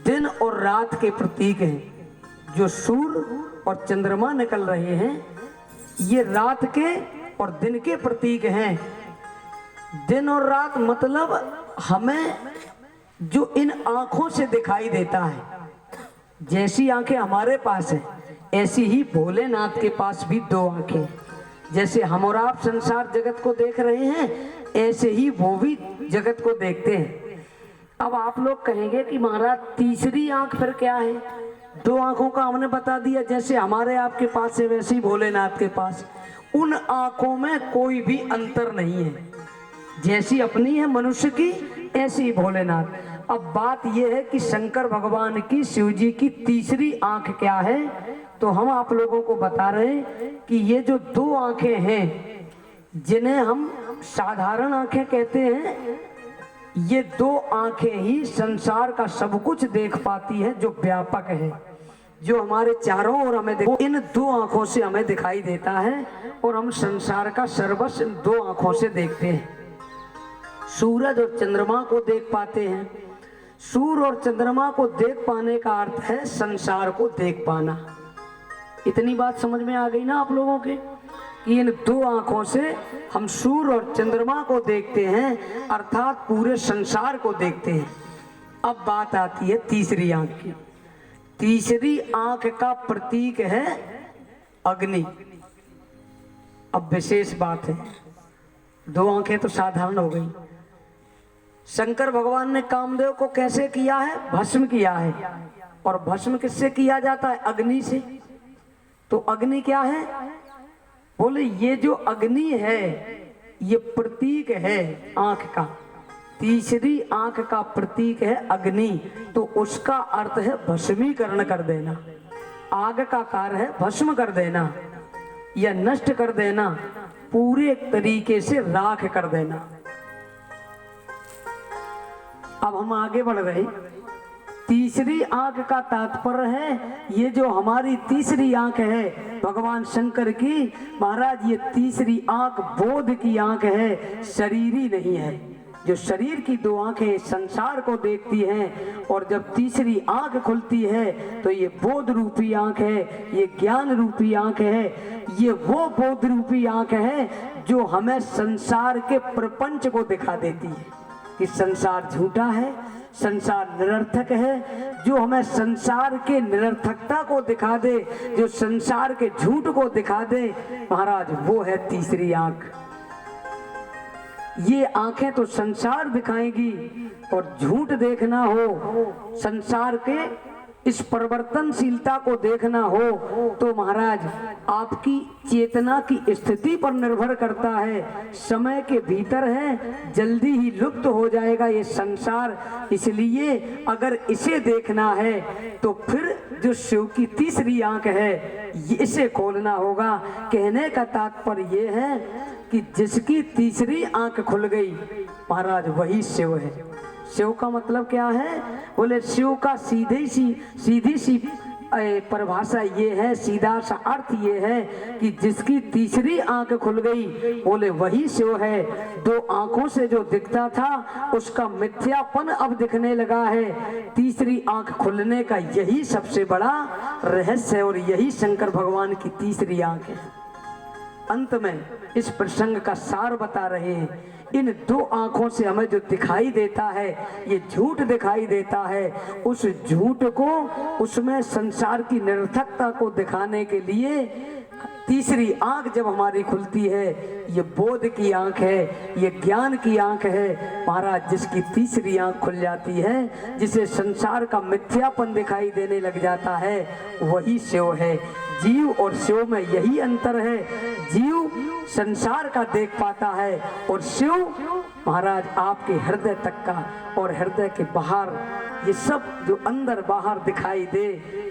दिन और रात के प्रतीक हैं। जो सूर्य और चंद्रमा निकल रहे हैं ये रात के और दिन के प्रतीक हैं। दिन और रात मतलब हमें जो इन आंखों से दिखाई देता है, जैसी आंखें हमारे पास है ऐसी ही भोलेनाथ के पास भी दो आंखें। जैसे हम और आप संसार जगत को देख रहे हैं ऐसे ही वो भी जगत को देखते हैं। अब आप लोग कहेंगे कि महाराज तीसरी आंख फिर क्या है? दो आंखों का हमने बता दिया, जैसे हमारे आपके पास है वैसे ही भोलेनाथ के पास। उन आंखों में कोई भी अंतर नहीं है, जैसी अपनी है मनुष्य की ऐसी ही भोलेनाथ। अब बात यह है कि शंकर भगवान की, शिव जी की तीसरी आंख क्या है? तो हम आप लोगों को बता रहे हैं कि ये जो दो आंखें हैं जिन्हें हम साधारण आंखें कहते हैं, ये दो आंखें ही संसार का सब कुछ देख पाती है जो व्यापक है, जो हमारे चारों ओर हमें इन दो आंखों से हमें दिखाई देता है और हम संसार का सर्वस्व इन दो आंखों से देखते हैं। सूरज और चंद्रमा को देख पाते हैं। सूर्य और चंद्रमा को देख पाने का अर्थ है संसार को देख पाना। इतनी बात समझ में आ गई ना आप लोगों के कि इन दो आंखों से हम सूर्य और चंद्रमा को देखते हैं, अर्थात पूरे संसार को देखते हैं। अब बात आती है तीसरी आंख की। तीसरी आंख का प्रतीक है अग्नि। अब विशेष बात है, दो आंखें तो साधारण हो गई। शंकर भगवान ने कामदेव को कैसे किया है? भस्म किया है। और भस्म किससे किया जाता है? अग्नि से। तो अग्नि क्या है? बोले ये जो अग्नि है ये प्रतीक है आंख का। तीसरी आंख का प्रतीक है अग्नि, तो उसका अर्थ है भस्मीकरण कर देना। आग का कार्य है भस्म कर देना या नष्ट कर देना, पूरे तरीके से राख कर देना। अब हम आगे बढ़ रहे। तीसरी आंख का तात्पर्य है ये जो हमारी तीसरी आंख है भगवान शंकर की, महाराज ये तीसरी आंख बोध की आंख है, शरीरी नहीं है। जो शरीर की दो आंखें संसार को देखती हैं और जब तीसरी आंख खुलती है तो ये बोध रूपी आंख है, ये ज्ञान रूपी आंख है। ये वो बोध रूपी आंख है जो हमें संसार के प्रपंच को दिखा देती है कि संसार झूठा है, संसार निरर्थक है। जो हमें संसार के निरर्थकता को दिखा दे, जो संसार के झूठ को दिखा दे, महाराज वो है तीसरी आंख। ये आंखें तो संसार दिखाएंगी और झूठ देखना हो, संसार के इस परिवर्तनशीलता को देखना हो तो महाराज आपकी चेतना की स्थिति पर निर्भर करता है। समय के भीतर है, जल्दी ही लुप्त हो जाएगा ये संसार। इसलिए अगर इसे देखना है तो फिर जो शिव की तीसरी आंख है इसे खोलना होगा। कहने का तात्पर्य ये है कि जिसकी तीसरी आंख खुल गई महाराज वही शिव है। शिव का मतलब क्या है? बोले शिव का सीधी सी परिभाषा ये है, सीधा सा अर्थ ये है कि जिसकी तीसरी आंख खुल गई बोले वही शिव है। दो आंखों से जो दिखता था उसका मिथ्यापन अब दिखने लगा है। तीसरी आंख खुलने का यही सबसे बड़ा रहस्य है और यही शंकर भगवान की तीसरी आंख है। अंत में इस प्रसंग का सार बता रहे हैं। इन दो आंखों से हमें जो दिखाई देता है ये झूठ दिखाई देता है। उस झूठ को, उसमें संसार की निरर्थकता को दिखाने के लिए तीसरी आंख जब हमारी खुलती है ये बोध की आंख है, ये ज्ञान की आंख है। महाराज जिसकी तीसरी आंख खुल जाती है, जिसे संसार का मिथ्यापन दिखाई देने लग जाता है, वही शिव है। जीव और शिव में यही अंतर है। जीव संसार का देख पाता है और शिव महाराज आपके हृदय तक का और हृदय के बाहर ये सब जो अंदर बाहर दिखाई दे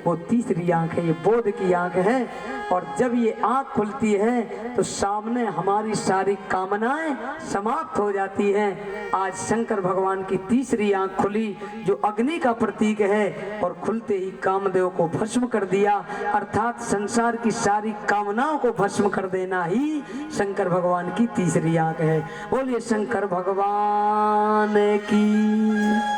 वो तीसरी आंख है, ये बोध की आंख है। और जब ये आंख खुलती है तो सामने हमारी सारी कामनाएं समाप्त हो जाती हैं। आज शंकर भगवान की तीसरी आंख खुली जो अग्नि का प्रतीक है और खुलते ही कामदेव को भस्म कर दिया, अर्थात संसार की सारी कामनाओं को भस्म कर देना ही शंकर भगवान की तीसरी आंख है। बोलिए शंकर भगवान की।